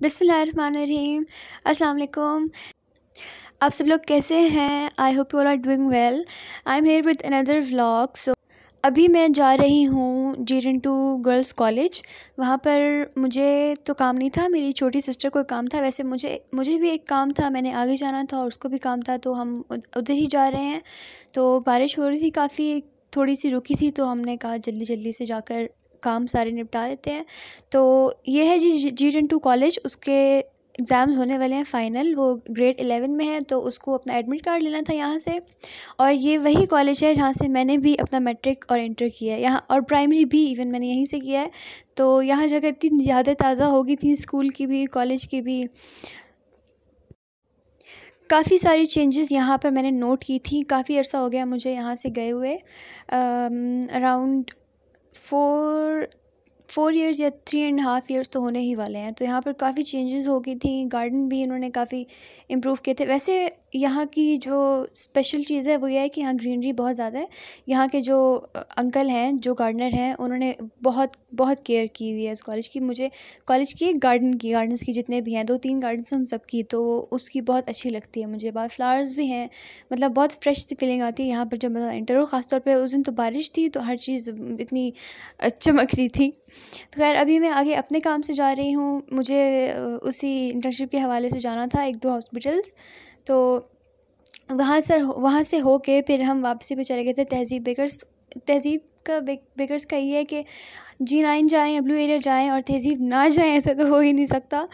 बिस्मिल्लाहिर्रहमानिर्रहीम। अस्सलाम वालेकुम। आप सब लोग कैसे हैं? I hope you all are doing well. I am here with another vlog. So अभी मैं जा रही हूँ G2 गर्ल्स कॉलेज। वहाँ पर मुझे तो काम नहीं था, मेरी छोटी सिस्टर को काम था। वैसे मुझे भी एक काम था, मैंने आगे जाना था और उसको भी काम था, तो हम उधर ही जा रहे हैं। तो बारिश हो रही थी काफ़ी, थोड़ी सी रुकी थी, तो हमने कहा जल्दी जल्दी से जाकर काम सारे निपटा लेते हैं। तो ये है जी G2 कॉलेज, उसके एग्ज़ाम्स होने वाले हैं फ़ाइनल। वो ग्रेड 11 में है, तो उसको अपना एडमिट कार्ड लेना था यहाँ से। और ये वही कॉलेज है जहाँ से मैंने भी अपना मैट्रिक और इंटर किया है यहाँ, और प्राइमरी भी इवन मैंने यहीं से किया है। तो यहाँ जाकर इतनी यादें ताज़ा हो गई थी, स्कूल की भी, कॉलेज की भी। काफ़ी सारी चेंजेस यहाँ पर मैंने नोट की थी। काफ़ी अर्सा हो गया मुझे यहाँ से गए हुए, अराउंड 4 ईयर्स या 3.5 ईयर्स तो होने ही वाले हैं। तो यहाँ पर काफ़ी चेंजेस हो गई थी। गार्डन भी इन्होंने काफ़ी इम्प्रूव किए थे। वैसे यहाँ की जो स्पेशल चीज़ है वो ये है कि यहाँ ग्रीनरी बहुत ज़्यादा है। यहाँ के जो अंकल हैं, जो गार्डनर हैं, उन्होंने बहुत बहुत केयर की हुई है इस कॉलेज की। मुझे कॉलेज की गार्डन्स की जितने भी हैं, 2-3 गार्डन्स हम सब की, तो उसकी बहुत अच्छी लगती है मुझे बात। फ्लावर्स भी हैं, मतलब बहुत फ्रेश सी फीलिंग आती है यहाँ पर जब मैं इंटर हो। ख़ासतौर पे उस दिन तो बारिश थी, तो हर चीज़ इतनी चमक रही थी। तो खैर अभी मैं आगे अपने काम से जा रही हूँ। मुझे उसी इंटर्नशिप के हवाले से जाना था 1-2 हॉस्पिटल्स। तो वहाँ से होके फिर हम वापसी पे चले गए थे तहज़ीब का बेकर्स का ये है कि G9 जाएँ, ब्लू एरिया जाएँ और तहज़ीब ना जाएँ, ऐसा तो हो ही नहीं सकता।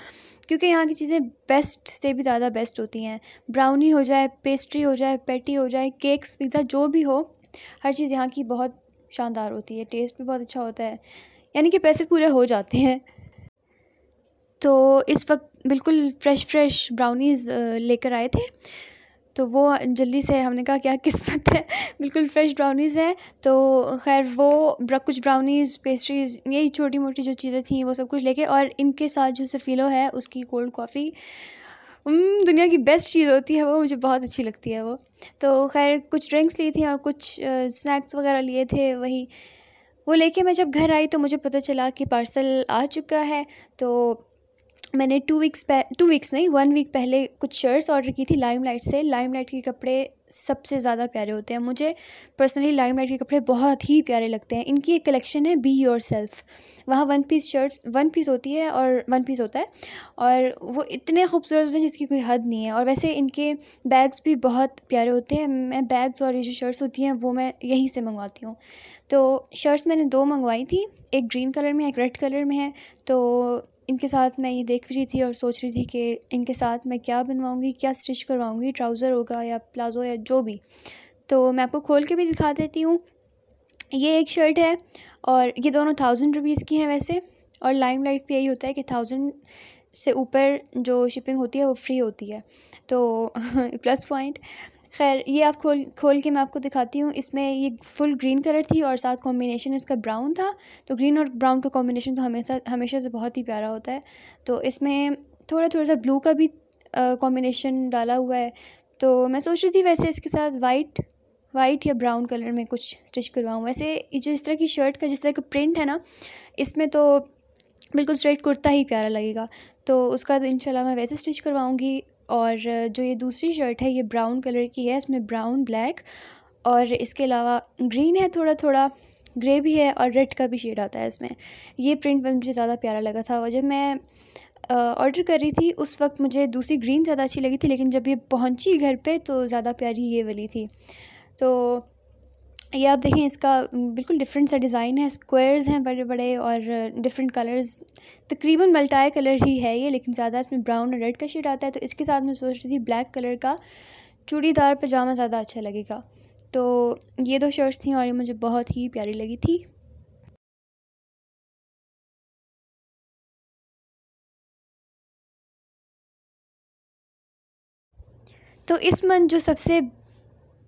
क्योंकि यहाँ की चीज़ें बेस्ट से भी ज़्यादा बेस्ट होती हैं। ब्राउनी हो जाए, पेस्ट्री हो जाए, पैटी हो जाए, केक्स, पिज़्ज़ा, जो भी हो, हर चीज़ यहाँ की बहुत शानदार होती है। टेस्ट भी बहुत अच्छा होता है, यानी कि पैसे पूरे हो जाते हैं। तो इस वक्त बिल्कुल फ़्रेश ब्राउनीज़ लेकर आए थे, तो वो जल्दी से हमने कहा क्या किस्मत है, बिल्कुल फ़्रेश ब्राउनीज़ हैं। तो खैर वो कुछ ब्राउनीज़, पेस्ट्रीज़, यही छोटी मोटी जो चीज़ें थी वो सब कुछ लेके, और इनके साथ जो सफ़ीलो है उसकी कोल्ड कॉफ़ी दुनिया की बेस्ट चीज़ होती है, वो मुझे बहुत अच्छी लगती है वो। तो खैर कुछ ड्रिंक्स ली थी और कुछ स्नैक्स वगैरह लिए थे। वही वो लेके मैं जब घर आई तो मुझे पता चला कि पार्सल आ चुका है। तो मैंने 2 वीक्स नहीं, 1 वीक पहले कुछ शर्ट्स ऑर्डर की थी लाइमलाइट से। लाइमलाइट के कपड़े सबसे ज़्यादा प्यारे होते हैं। मुझे पर्सनली लाइमलाइट के कपड़े बहुत ही प्यारे लगते हैं। इनकी एक कलेक्शन है बी योरसेल्फ, वहाँ 1 पीस शर्ट्स, 1 पीस होती है और 1 पीस होता है, और वो इतने खूबसूरत होते हैं जिसकी कोई हद नहीं है। और वैसे इनके बैग्स भी बहुत प्यारे होते हैं। मैं बैग्स और ये जो शर्ट्स होती हैं वो मैं यहीं से मंगवाती हूँ। तो शर्ट्स मैंने 2 मंगवाई थी, एक ग्रीन कलर में, एक रेड कलर में है। तो इनके साथ मैं ये देख रही थी और सोच रही थी कि इनके साथ मैं क्या बनवाऊँगी, क्या स्टिच करवाऊँगी, ट्राउज़र होगा या प्लाज़ो या जो भी। तो मैं आपको खोल के भी दिखा देती हूँ। ये एक शर्ट है और ये दोनों 1000 रुपीज़ की हैं वैसे। और लाइमलाइट पे यही होता है कि 1000 से ऊपर जो शिपिंग होती है वो फ्री होती है, तो प्लस पॉइंट। खैर ये आप खोल के मैं आपको दिखाती हूँ। इसमें ये फुल ग्रीन कलर थी और साथ कॉम्बिनेशन इसका ब्राउन था। तो ग्रीन और ब्राउन का कॉम्बिनेशन तो हमेशा से बहुत ही प्यारा होता है। तो इसमें थोड़ा सा ब्लू का भी कॉम्बिनेशन डाला हुआ है। तो मैं सोच रही थी वैसे इसके साथ वाइट या ब्राउन कलर में कुछ स्टिच करवाऊँ। वैसे ये जो इस तरह की शर्ट का जिस तरह का प्रिंट है ना, इसमें तो बिल्कुल स्ट्रेट कुर्ता ही प्यारा लगेगा। तो उसका तो इंशाल्लाह मैं वैसे स्टिच करवाऊँगी। और जो ये दूसरी शर्ट है ये ब्राउन कलर की है, इसमें ब्राउन, ब्लैक और इसके अलावा ग्रीन है, थोड़ा ग्रे भी है और रेड का भी शेड आता है इसमें। ये प्रिंट मुझे ज़्यादा प्यारा लगा था। और जब मैं ऑर्डर कर रही थी उस वक्त मुझे दूसरी ग्रीन ज़्यादा अच्छी लगी थी, लेकिन जब ये पहुंची घर पे तो ज़्यादा प्यारी ये वाली थी। तो ये आप देखें, इसका बिल्कुल डिफरेंट सा डिज़ाइन है, स्क्वायर्स हैं बड़े बड़े और डिफरेंट कलर्स, तकरीबन मल्टाई कलर ही है ये, लेकिन ज़्यादा इसमें ब्राउन और रेड का शेड आता है। तो इसके साथ मैं सोच रही थी ब्लैक कलर का चूड़ीदार पजामा ज़्यादा अच्छा लगेगा। तो ये 2 शर्ट्स थी और ये मुझे बहुत ही प्यारी लगी थी। तो इस मंथ जो सबसे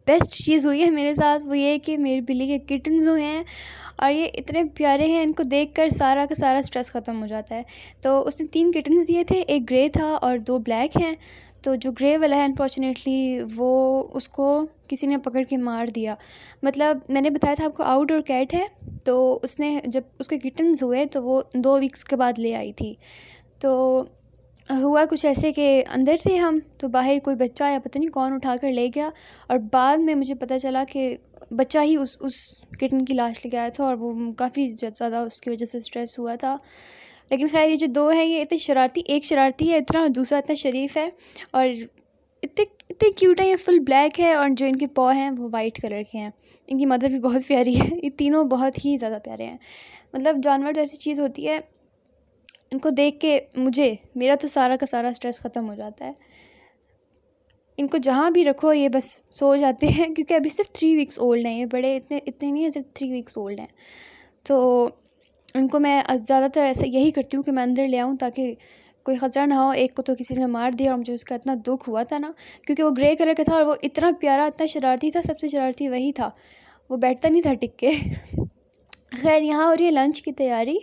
बेस्ट चीज़ हुई है मेरे साथ वो ये है कि मेरी बिल्ली के किटन्स हुए हैं और ये इतने प्यारे हैं, इनको देखकर सारा का सारा स्ट्रेस ख़त्म हो जाता है। तो उसने 3 किटन्स दिए थे, एक ग्रे था और 2 ब्लैक हैं। तो जो ग्रे वाला है अनफॉर्चुनेटली वो उसको किसी ने पकड़ के मार दिया। मतलब मैंने बताया था आपको आउटडोर कैट है, तो उसने जब उसके किटन्स हुए तो वो 2 वीक्स के बाद ले आई थी। तो हुआ कुछ ऐसे कि अंदर थे हम, तो बाहर कोई बच्चा या पता नहीं कौन उठा कर ले गया, और बाद में मुझे पता चला कि बच्चा ही उस किटन की लाश लेके आया था, और वो काफ़ी ज़्यादा उसकी वजह से स्ट्रेस हुआ था। लेकिन खैर ये जो दो हैं ये इतने शरारती, एक शरारती है इतना और दूसरा इतना शरीफ है, और इतने इतने क्यूट है। ये फुल ब्लैक है और जो इनके पॉ हैं वो वाइट कलर के हैं। इनकी मदर भी बहुत प्यारी है। ये तीनों बहुत ही ज़्यादा प्यारे हैं। मतलब जानवर तो ऐसी चीज़ होती है, इनको देख के मेरा तो सारा का सारा स्ट्रेस ख़त्म हो जाता है। इनको जहाँ भी रखो ये बस सो जाते हैं, क्योंकि अभी सिर्फ 3 वीक्स ओल्ड हैं। ये बड़े इतने इतने नहीं है, सिर्फ 3 वीक्स ओल्ड हैं। तो इनको मैं ज़्यादातर ऐसा यही करती हूँ कि मैं अंदर ले आऊँ ताकि कोई ख़तरा ना हो। एक को तो किसी ने मार दिया और मुझे उसका इतना दुख हुआ था ना, क्योंकि वो ग्रे कलर का था और वो इतना प्यारा, इतना शरारती था। सबसे शरारती वही था, वो बैठता नहीं था टिक के। खैर यहाँ हो रही है लंच की तैयारी।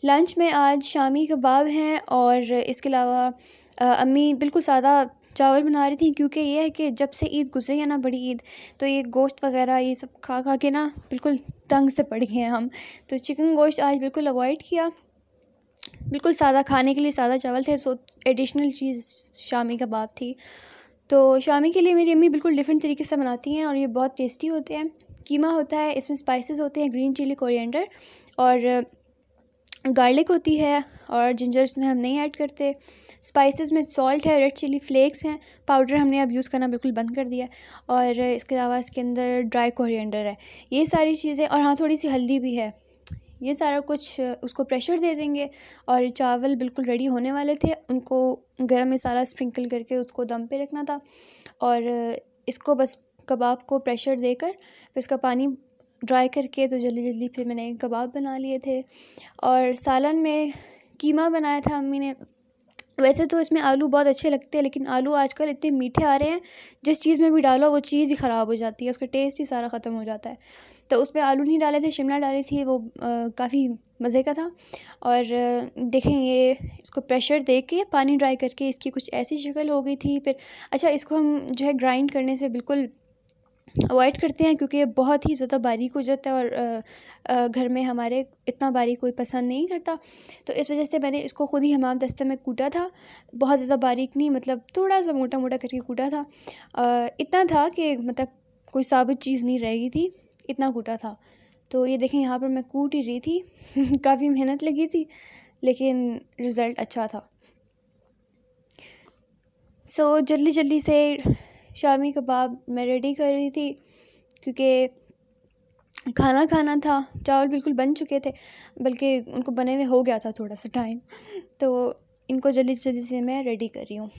लंच में आज शामी कबाब हैं, और इसके अलावा अम्मी बिल्कुल सादा चावल बना रही थी, क्योंकि ये है कि जब से ईद गुजरी है ना, बड़ी ईद, तो ये गोश्त वगैरह ये सब खा खा के ना बिल्कुल तंग से पड़ गए हैं हम। तो चिकन गोश्त आज बिल्कुल अवॉइड किया, बिल्कुल सादा खाने के लिए सादा चावल थे। सो एडिशनल चीज़ शामी कबाब थी। तो शामी के लिए मेरी अम्मी बिल्कुल डिफरेंट तरीके से बनाती हैं और ये बहुत टेस्टी होते हैं। कीमा होता है, इसमें स्पाइसेस होते हैं, ग्रीन चिली, कोरिएंडर और गार्लिक होती है, और जिंजर इसमें हम नहीं ऐड करते। स्पाइसेस में सॉल्ट है, रेड चिली फ्लेक्स हैं, पाउडर हमने अब यूज़ करना बिल्कुल बंद कर दिया है, और इसके अलावा इसके अंदर ड्राई कोरिएंडर है। ये सारी चीज़ें, और हाँ थोड़ी सी हल्दी भी है। ये सारा कुछ उसको प्रेशर दे देंगे, और चावल बिल्कुल रेडी होने वाले थे, उनको गरम मसाला स्प्रिंकल करके उसको दम पे रखना था, और इसको बस कबाब को प्रेशर देकर फिर इसका पानी ड्राई करके तो जल्दी जल्दी फिर मैंने कबाब बना लिए थे। और सालन में कीमा बनाया था अम्मी ने। वैसे तो इसमें आलू बहुत अच्छे लगते हैं, लेकिन आलू आजकल इतने मीठे आ रहे हैं, जिस चीज़ में भी डालो वो चीज़ ही ख़राब हो जाती है, उसका टेस्ट ही सारा ख़त्म हो जाता है। तो उसमें आलू नहीं डाले थे, शिमला डाली थी, वो काफ़ी मज़े का था। और देखें ये इसको प्रेशर दे के पानी ड्राई करके इसकी कुछ ऐसी शक्ल हो गई थी। फिर अच्छा, इसको हम जो है ग्राइंड करने से बिल्कुल अवॉइड करते हैं, क्योंकि ये बहुत ही ज़्यादा बारीक हो जाता है, और घर में हमारे इतना बारीक कोई पसंद नहीं करता। तो इस वजह से मैंने इसको ख़ुद ही हमाम दस्ते में कूटा था, बहुत ज़्यादा बारीक नहीं, मतलब थोड़ा सा मोटा मोटा करके कूटा था। इतना था कि मतलब कोई साबुत चीज़ नहीं रह गई थी, इतना कूटा था। तो ये देखें यहाँ पर मैं कूट ही रही थी। काफ़ी मेहनत लगी थी, लेकिन रिज़ल्ट अच्छा था। सो जल्दी जल्दी से शामी कबाब मैं रेडी कर रही थी, क्योंकि खाना खाना था। चावल बिल्कुल बन चुके थे, बल्कि उनको बने हुए हो गया था थोड़ा सा टाइम, तो इनको जल्दी जल्दी से मैं रेडी कर रही हूँ।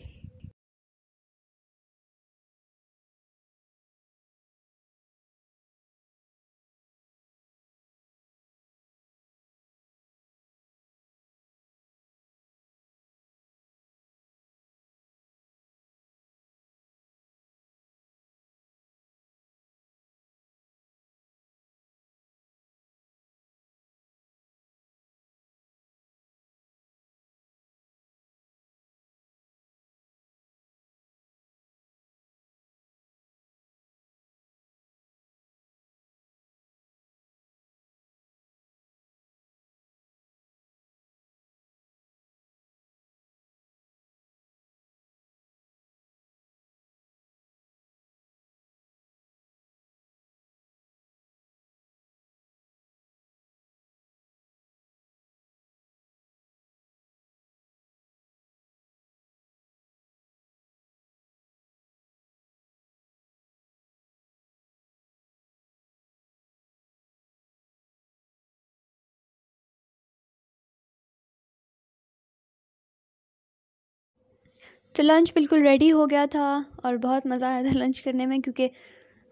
तो लंच बिल्कुल रेडी हो गया था, और बहुत मज़ा आया था लंच करने में, क्योंकि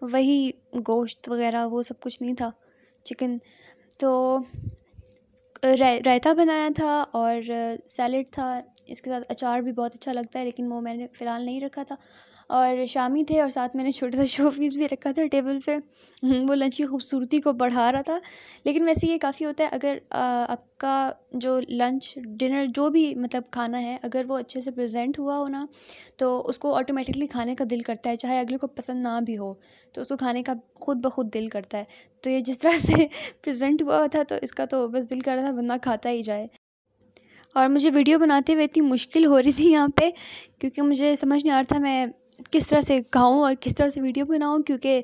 वही गोश्त वगैरह वो सब कुछ नहीं था, चिकन। तो रायता बनाया था और सैलेड था, इसके साथ अचार भी बहुत अच्छा लगता है, लेकिन वो मैंने फ़िलहाल नहीं रखा था। और शामी थे, और साथ मैंने छोटा सा शो पीस भी रखा था टेबल पे। वो लंच की खूबसूरती को बढ़ा रहा था। लेकिन वैसे ये काफ़ी होता है, अगर आपका जो लंच डिनर जो भी मतलब खाना है, अगर वो अच्छे से प्रेजेंट हुआ हो ना, तो उसको ऑटोमेटिकली खाने का दिल करता है, चाहे अगले को पसंद ना भी हो, तो उसको खाने का खुद ब खुद दिल करता है। तो ये जिस तरह से प्रेजेंट हुआ था, तो इसका तो बस दिल कर रहा था बंदा खाता ही जाए। और मुझे वीडियो बनाते हुए इतनी मुश्किल हो रही थी यहाँ पे, क्योंकि मुझे समझ नहीं आ रहा था मैं किस तरह से गाऊँ और किस तरह से वीडियो बनाऊँ, क्योंकि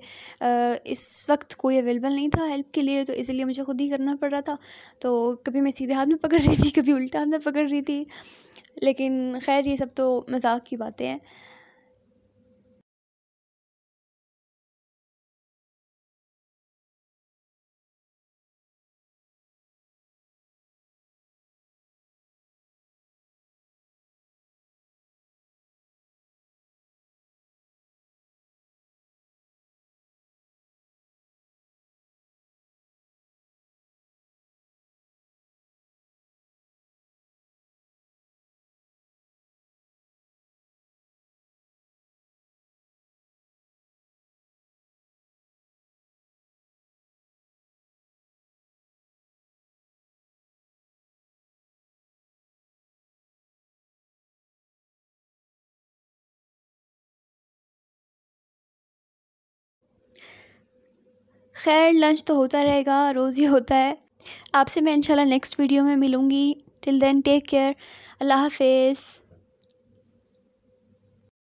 इस वक्त कोई अवेलेबल नहीं था हेल्प के लिए, तो इसलिए मुझे ख़ुद ही करना पड़ रहा था। तो कभी मैं सीधे हाथ में पकड़ रही थी, कभी उल्टा हाथ में पकड़ रही थी, लेकिन खैर ये सब तो मजाक की बातें हैं। खैर लंच तो होता रहेगा, रोज़ ही होता है। आपसे मैं इंशाल्लाह नेक्स्ट वीडियो में मिलूँगी। Till then take care. अल्लाह हाफ़िज़।